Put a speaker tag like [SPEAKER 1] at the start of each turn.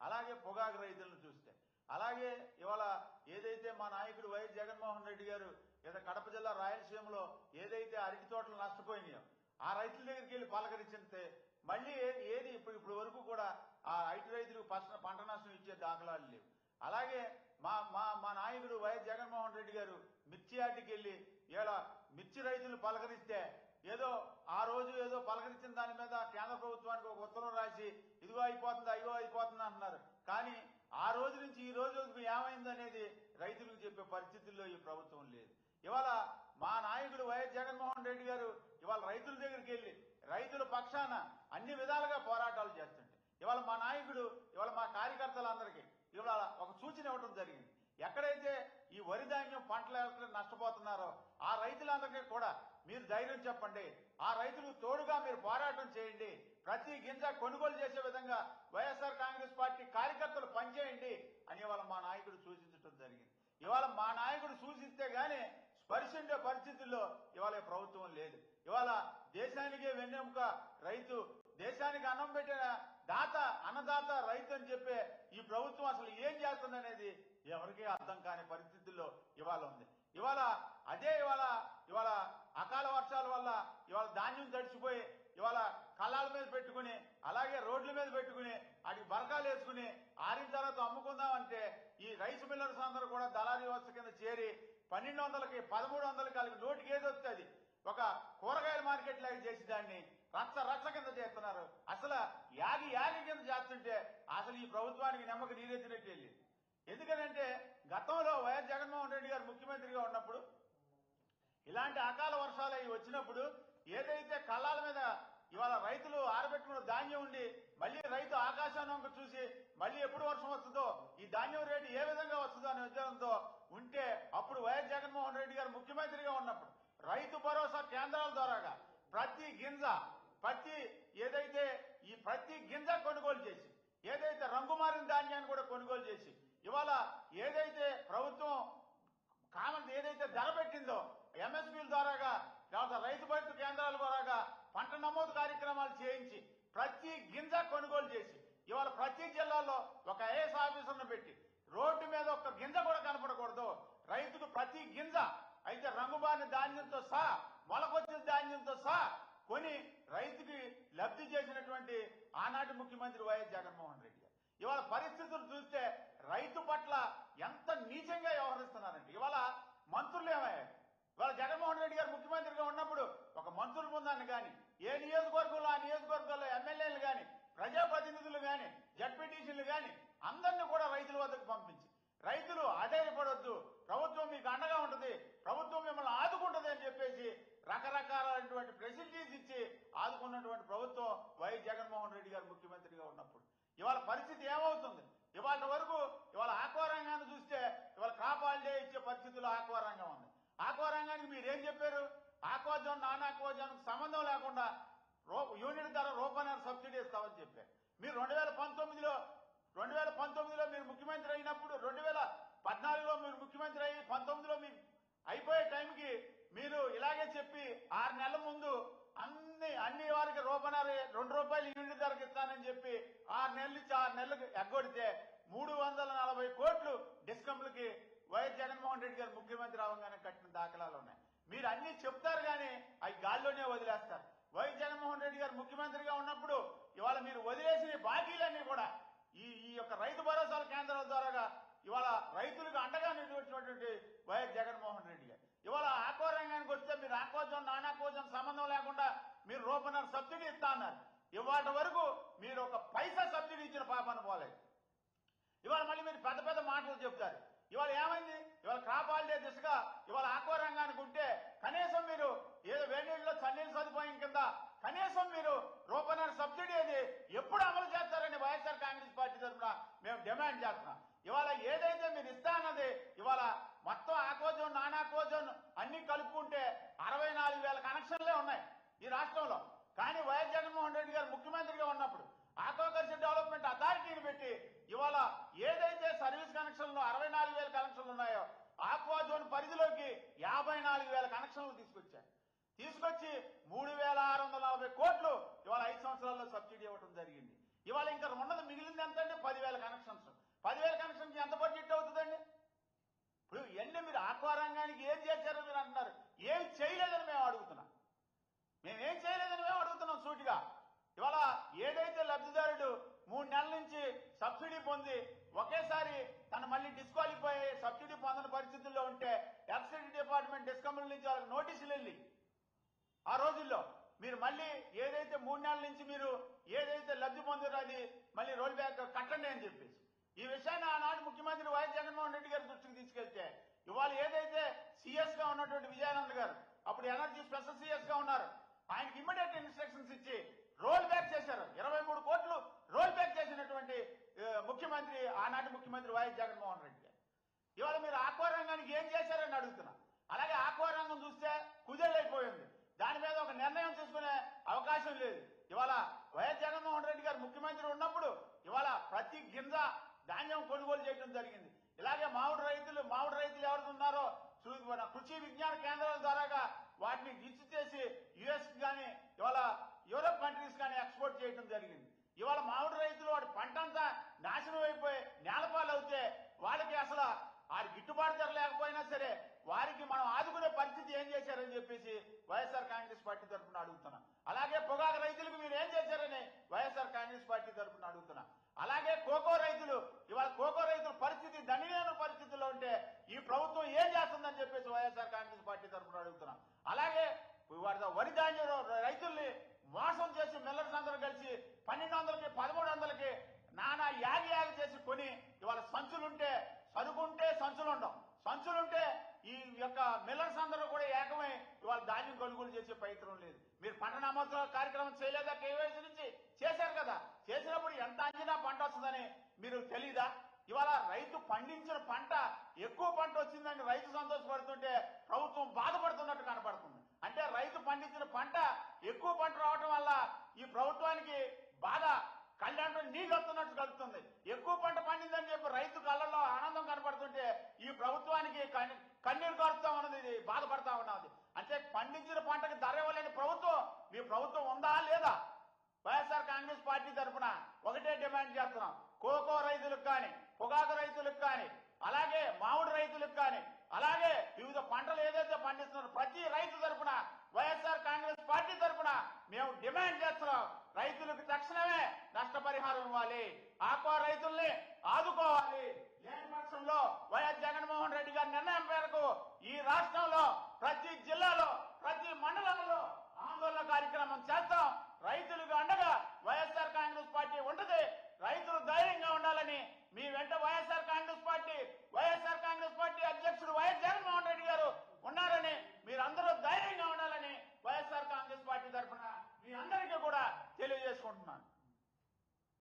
[SPEAKER 1] అలాగే పొగాకు రైతులను చూస్తే, అలాగే ఇవాళ ఏదైతే మా నాయకుడు వైఎస్ జగన్మోహన్ రెడ్డి గారు ఏదో కడప జిల్లా రాయలసీమలో ఏదైతే అరటి తోటలు నష్టపోయినాయో ఆ రైతుల దగ్గరికి వెళ్లి పలకరించితే మళ్లీ ఏది ఇప్పుడు వరకు కూడా ఆ ఐటీ రైతులకు పంట నష్టం ఇచ్చే దాఖలాలు లేవు. అలాగే మా మా మా నాయకుడు వైఎస్ జగన్మోహన్ రెడ్డి గారు మిర్చి యార్డుకి వెళ్లి ఇలా మిర్చి రైతులు పలకరిస్తే ఏదో ఆ రోజు ఏదో పలకరించిన దాని మీద కేంద్ర ప్రభుత్వానికి ఒక ఉత్తరం రాసి ఇదిగో అయిపోతుంది అయ్యో అయిపోతుంది అంటున్నారు. కానీ ఆ రోజు నుంచి ఈ రోజు ఏమైందనేది రైతులకు చెప్పే పరిస్థితుల్లో ఈ ప్రభుత్వం లేదు. ఇవాళ మా నాయకుడు వైఎస్ జగన్మోహన్ రెడ్డి గారు ఇవాళ రైతుల దగ్గరికి వెళ్లి రైతుల పక్షాన అన్ని విధాలుగా పోరాటాలు చేస్తుంటే ఇవాళ మా నాయకుడు ఇవాళ మా కార్యకర్తలందరికీ ఇవాళ ఒక సూచన ఇవ్వడం జరిగింది. ఎక్కడైతే ఈ వరి ధాన్యం పంటలు నష్టపోతున్నారో ఆ రైతులందరికీ కూడా మీరు ధైర్యం చెప్పండి, ఆ రైతులకు తోడుగా మీరు పోరాటం చేయండి, ప్రతి గింజ కొనుగోలు చేసే విధంగా వైఎస్ఆర్ కాంగ్రెస్ పార్టీ కార్యకర్తలు పనిచేయండి అని ఇవాళ మా నాయకుడు సూచించడం జరిగింది. ఇవాళ మా నాయకుడు సూచిస్తే గానీ స్పర్శించే పరిస్థితుల్లో ఇవాళ ప్రభుత్వం లేదు. ఇవాళ దేశానికే వెన్నెముక రైతు, దేశానికి అన్నం పెట్టిన దాత అన్నదాత రైతు అని చెప్పే ఈ ప్రభుత్వం అసలు ఏం చేస్తుందనేది ఎవరికీ అర్థం కాని పరిస్థితుల్లో ఇవాళ ఉంది. ఇవాళ అకాల వర్షాల వల్ల ఇవాళ ధాన్యం తడిచిపోయి ఇవాళ కళ్ళాల మీద పెట్టుకుని అలాగే రోడ్ల మీద పెట్టుకుని అడిగి బరకాలు వేసుకుని ఆరిన తర్వాత అమ్ముకుందామంటే ఈ రైస్ మిల్లర్స్ అందరూ కూడా దళారీ వ్యవస్థ కింద చేరి 1200కి 1300కి కలిపి నోటికి ఏది వస్తుంది ఒక కూరగాయల మార్కెట్ లాగా చేసి దాన్ని రచ్చ కింద చేస్తున్నారు. అసలు యాగి కింద చేస్తుంటే అసలు ఈ ప్రభుత్వానికి నెమ్మక నీరెత్తినట్టు వెళ్ళి. ఎందుకనంటే గతంలో వైఎస్ జగన్మోహన్ రెడ్డి గారు ముఖ్యమంత్రిగా ఉన్నప్పుడు ఇలాంటి అకాల వర్షాలు అవి వచ్చినప్పుడు ఏదైతే కళ్ళాల మీద ఇవాళ రైతులు ఆరబెట్టుకున్న ధాన్యం ఉండి మళ్లీ రైతు ఆకాశాన్ని చూసి మళ్లీ ఎప్పుడు వర్షం వస్తుందో ఈ ధాన్యం రేటు ఏ విధంగా వస్తుందో అనే ఉద్దేశంతో ఉంటే అప్పుడు వైఎస్ జగన్మోహన్ రెడ్డి గారు ముఖ్యమంత్రిగా ఉన్నప్పుడు రైతు భరోసా కేంద్రాల ద్వారాగా ప్రతి గింజ కొనుగోలు చేసి ఏదైతే రంగుమారిన ధాన్యాన్ని కూడా కొనుగోలు చేసి ఇవాళ ఏదైతే ప్రభుత్వం ఏదైతే ధర పెట్టిందో ఎంఎస్పీల ద్వారాగా లేదా రైతు బంధు కేంద్రాల ద్వారాగా పంట నమోదు కార్యక్రమాలు చేయించి ప్రతి గింజ కొనుగోలు చేసి ఇవాళ ప్రతి జిల్లాలో ఒక ఐఏఎస్ ఆఫీసర్ను పెట్టి రోడ్డు మీద ఒక్క గింజ కూడా కనపడకూడదు, రైతుకు ప్రతి గింజ అయితే రంగుబారిన ధాన్యంతో సహా మొలకొచ్చిన ధాన్యంతో సహా కొని రైతుకి లబ్ధి చేసినటువంటి ఆనాటి ముఖ్యమంత్రి వైఎస్ జగన్మోహన్ రెడ్డి గారు. ఇవాళ పరిస్థితులు చూస్తే రైతు పట్ల ఎంత నీచంగా వ్యవహరిస్తున్నారంటే ఇవాళ మంత్రులు ఏమయ్యారు. ఇవాళ జగన్మోహన్ రెడ్డి గారు ముఖ్యమంత్రిగా ఉన్నప్పుడు ఒక మంత్రుల బృందాన్ని కానీ ఏ నియోజకవర్గంలో ఆ నియోజకవర్గాల్లో ఎమ్మెల్యేలు కానీ ప్రజాప్రతినిధులు కానీ జడ్పీటీసీలు కానీ అందరినీ కూడా రైతుల వద్దకు పంపించి రైతులు ఆధారపడొద్దు, ప్రభుత్వం మీకు అండగా ఉంటుంది, ప్రభుత్వం మిమ్మల్ని ఆదుకుంటుంది అని చెప్పేసి రకరకాలైనటువంటి ఫెసిలిటీస్ ఇచ్చి ఆదుకున్నటువంటి ప్రభుత్వం వైఎస్ జగన్మోహన్ రెడ్డి గారు ముఖ్యమంత్రిగా ఉన్నప్పుడు ఇవాళ పరిస్థితి ఏమవుతుంది? ఇవాళ వరకు ఇవాళ ఆక్వా రంగాన్ని చూస్తే ఇవాళ క్రాప్ హాలిడే ఇచ్చే పరిస్థితుల్లో ఆక్వా రంగం ఉంది. ఆక్వా రంగానికి మీరేం చెప్పారు? Aqua zone non aqua zone సంబంధం లేకుండా యూనిట్ ధర రూపాయల సబ్సిడీ ఇస్తామని చెప్పారు. మీరు 2019లో మీరు ముఖ్యమంత్రి అయినప్పుడు 2014లో మీరు ముఖ్యమంత్రి అయ్యి 19లో మీరు అయిపోయే టైంకి మీరు ఇలాగే చెప్పి 6 నెలల ముందు అన్ని వారికి రూపాయలు 2 రూపాయలు యూనిట్ ధరకు ఇస్తానని చెప్పి 6 నెలల నుంచి 6 నెలలకు ఎగ్గొడితే 340 కోట్లు డిస్కంలకి వైఎస్ జగన్మోహన్ రెడ్డి గారు ముఖ్యమంత్రి అవగానే కట్టిన దాఖలాలు ఉన్నాయి. మీరు అన్ని చెప్తారు కానీ అవి గాల్లోనే వదిలేస్తారు. వైఎస్ జగన్మోహన్ రెడ్డి గారు ముఖ్యమంత్రిగా ఉన్నప్పుడు ఇవాళ మీరు వదిలేసిన బాకీలన్నీ కూడా ఈ యొక్క రైతు భరోసాల కేంద్రాల ద్వారాగా ఇవాళ రైతులకు అండగా నిలిచినటువంటి వైఎస్ జగన్మోహన్ రెడ్డి గారు ఇవాళ ఆక్వా రంగానికి వస్తే మీరు aqua zone non aqua zone సంబంధం లేకుండా మీరు రూపాయల సబ్సిడీ ఇస్తా అన్నారు. ఇవాటి వరకు మీరు ఒక పైసా సబ్సిడీ ఇచ్చిన పాపాన పోలేదు. ఇవాళ మళ్ళీ మీరు పెద్ద పెద్ద మాటలు చెప్తారు. ఇవాళ ఏమైంది? ఇవాళ క్రాప్ హాలిడే దిశగా ఇవాళ ఆక్వా రంగానికి ఉంటే కనీసం మీరు ఏదో వేడినీళ్ళలో చన్నీళ్ళ సదుపాయం కింద కనీసం మీరు రూపాయల సబ్సిడీ అది ఎప్పుడు అమలు చేస్తారని వైఎస్ఆర్ కాంగ్రెస్ పార్టీ తరఫున మేము డిమాండ్ చేస్తున్నాం. ఇవాళ ఏదైతే మీరు ఇస్తా అన్నది ఇవాళ మొత్తం aqua zone non aqua zone అన్ని కలుపుకుంటే 64,000 కనెక్షన్లే ఉన్నాయి ఈ రాష్ట్రంలో. కానీ వైఎస్ జగన్మోహన్ రెడ్డి గారు ముఖ్యమంత్రిగా ఉన్నప్పుడు ఆక్వాకల్చర్ డెవలప్మెంట్ అథారిటీని పెట్టి ఇవాళ ఏదైతే సర్వీస్ కనెక్షన్లు 64,000 కనెక్షన్లు ఉన్నాయో ఆక్వా జోన్ పరిధిలోకి 54,000 కనెక్షన్లు తీసుకొచ్చి 3,640 కోట్లు ఇవాళ 5 సంవత్సరాల్లో సబ్సిడీ ఇవ్వడం జరిగింది. ఇవాళ ఇంకా ఉన్నది మిగిలింది ఎంత అంటే 10,000 కనెక్షన్స్. 10,000 కనెక్షన్కి ఎంత బడ్జెట్ అవుతుందండి? ఇప్పుడు ఇవన్నీ మీరు ఆక్వా రంగానికి ఏం చేశారో మీరు అంటున్నారు. ఏం చేయలేదని మేము అడుగుతున్నాం. మేమేం చేయలేదని మేము అడుగుతున్నాం సూటిగా. ఇవాళ ఏదైతే లబ్ధిదారుడు 3 నెలల నుంచి సబ్సిడీ పొంది ఒకేసారి తను మళ్ళీ డిస్క్వాలిఫై అయ్యి సబ్సిడీ పొందని పరిస్థితుల్లో ఉంటే ఎలక్ట్రిసిటీ డిపార్ట్మెంట్ డిస్కమ్ల నుంచి వాళ్ళకి నోటీసులు వెళ్ళి ఆ రోజుల్లో మీరు మళ్ళీ ఏదైతే 3 నెలల నుంచి మీరు ఏదైతే లబ్ధి పొందారో అది మళ్ళీ రోల్ బ్యాక్ కట్టండి అని చెప్పేసి ఈ విషయాన్ని ఆనాడు ముఖ్యమంత్రి వైఎస్ జగన్మోహన్ రెడ్డి గారి దృష్టికి తీసుకెళ్తే ఇవాళ ఏదైతే సీఎస్ గా ఉన్నటువంటి విజయానంద్ గారు అప్పుడు ఎనర్జీ స్పెషల్ సీఎస్ గా ఉన్నారు, ఆయనకి ఇమ్మీడియట్ ఇన్స్ట్రక్షన్స్ ఇచ్చి రోల్ బ్యాక్ చేశారు. 23 కోట్లు రోల్ బ్యాక్ చేసినటువంటి ముఖ్యమంత్రి ఆనాటి ముఖ్యమంత్రి వైఎస్ జగన్మోహన్ రెడ్డి గారు. ఇవాళ మీరు ఆక్వా రంగానికి ఏం చేశారని అడుగుతున్నా. అలాగే ఆక్వా రంగం చూస్తే కుదేలైపోయింది. దాని మీద ఒక నిర్ణయం తీసుకునే అవకాశం లేదు. ఇవాళ వైఎస్ జగన్మోహన్ రెడ్డి గారు ముఖ్యమంత్రి ఉన్నప్పుడు ఇవాళ ప్రతి గింజ ధాన్యం కొనుగోలు చేయడం జరిగింది. ఇలాగే మామిడి రైతులు ఎవరు ఉన్నారో కృషి విజ్ఞాన కేంద్రాల ద్వారాగా వాటిని గిచ్చి చేసి యుఎస్ కానీ ఇవాళ యూరోప్ కంట్రీస్ కానీ ఎక్స్పోర్ట్ చేయడం జరిగింది. ఇవాళ మామిడి రైతులు వాడి పంట అంతా నాశనం అయిపోయి నేలపాలు అవుతే వాళ్ళకి అసలు వారి గిట్టుబాటు ధర లేకపోయినా సరే వారికి మనం ఆదుకునే పరిస్థితి ఏం చేశారని చెప్పేసి వైఎస్ఆర్ కాంగ్రెస్ పార్టీ తరఫున అడుగుతున్నాం. అలాగే పొగాకు రైతులకు మీరు ఏం చేశారని వైఎస్ఆర్ కాంగ్రెస్ పార్టీ తరఫున అడుగుతున్నాం. అలాగే కోకో రైతులు ఇవాళ కోకో రైతుల పరిస్థితి దయనీయమైన పరిస్థితుల్లో ఉంటే ఈ ప్రభుత్వం ఏం చేస్తుందని చెప్పేసి వైఎస్ఆర్ కాంగ్రెస్ పార్టీ తరఫున అడుగుతున్నాం. అలాగే వరి ధాన్యం రైతుల్ని మోసం చేసి మిల్లర్స్ అందరూ కలిసి 1200కి 1300కి నానా యాగి చేసి కొని ఇవాళ సంచులుంటే సరుకుంటే సంచులుంటే ఈ యొక్క మిల్లర్స్ అందరూ కూడా ఏకమై ఇవాళ ధాన్యం కొనుగోలు చేసే ప్రయత్నం లేదు. మీరు పంట నమోదు కార్యక్రమం చేయలేదా? కేవైసీ నుంచి చేశారు కదా. చేసినప్పుడు ఎంత అంచనా పంట వస్తుందని మీరు తెలీదా? ఇవాళ రైతు పండించిన పంట ఎక్కువ పంట వచ్చిందని రైతు సంతోషపడుతుంటే ప్రభుత్వం బాధపడుతున్నట్టు కనపడుతుంది. అంటే రైతు పండించిన పంట ఎక్కువ పంట రావడం వల్ల ఈ ప్రభుత్వానికి బాధ కళ్ళంటూ నీళ్ళు వస్తున్నట్టు కలుగుతుంది. ఎక్కువ పంట పండిందని చెప్పి రైతు కళ్ళల్లో ఆనందం కనపడుతుంటే ఈ ప్రభుత్వానికి కన్నీరు కారుతా ఉన్నది, బాధపడతా ఉన్నది. అంటే పండించిన పంటకి ధర ఇవ్వలేని ప్రభుత్వం మీ ప్రభుత్వం ఉందా లేదా? వైఎస్ఆర్ కాంగ్రెస్ పార్టీ తరఫున ఒకటే డిమాండ్ చేస్తున్నాం. కోకో రైతులకు కానీ పొగాకు రైతులకు కానీ అలాగే మామిడి రైతులకు కానీ అలాగే వివిధ పంటలు ఏదైతే పండిస్తున్నారో ప్రతి రైతు తరఫున వైఎస్ఆర్ కాంగ్రెస్ పార్టీ తరఫున మేము డిమాండ్ చేస్తున్నాం. రైతులకు తక్షణమే నష్టపరిహారం ఇవ్వాలి, ఆక్వా రైతుల్ని ఆదుకోవాలి. లేని పక్షంలో వైఎస్ జగన్మోహన్ రెడ్డి గారి నిర్ణయం మేరకు ఈ రాష్ట్రంలో ప్రతి జిల్లాలో ప్రతి మండలంలో ఆందోళన కార్యక్రమం చేస్తాం. రైతులకు అండగా వైఎస్ఆర్ కాంగ్రెస్ పార్టీ ఉంటది. రైతులు ధైర్యంగా ఉండాలని మీ వెంట వైఎస్ఆర్ కాంగ్రెస్ పార్టీ అధ్యక్షుడు వైఎస్ జగన్మోహన్ రెడ్డి గారు ఉన్నారని మీరందరూ ధైర్యంగా ఉండాలని వైఎస్ఆర్ కాంగ్రెస్ పార్టీ తరఫున మీ అందరికీ కూడా తెలియజేసుకుంటున్నాను.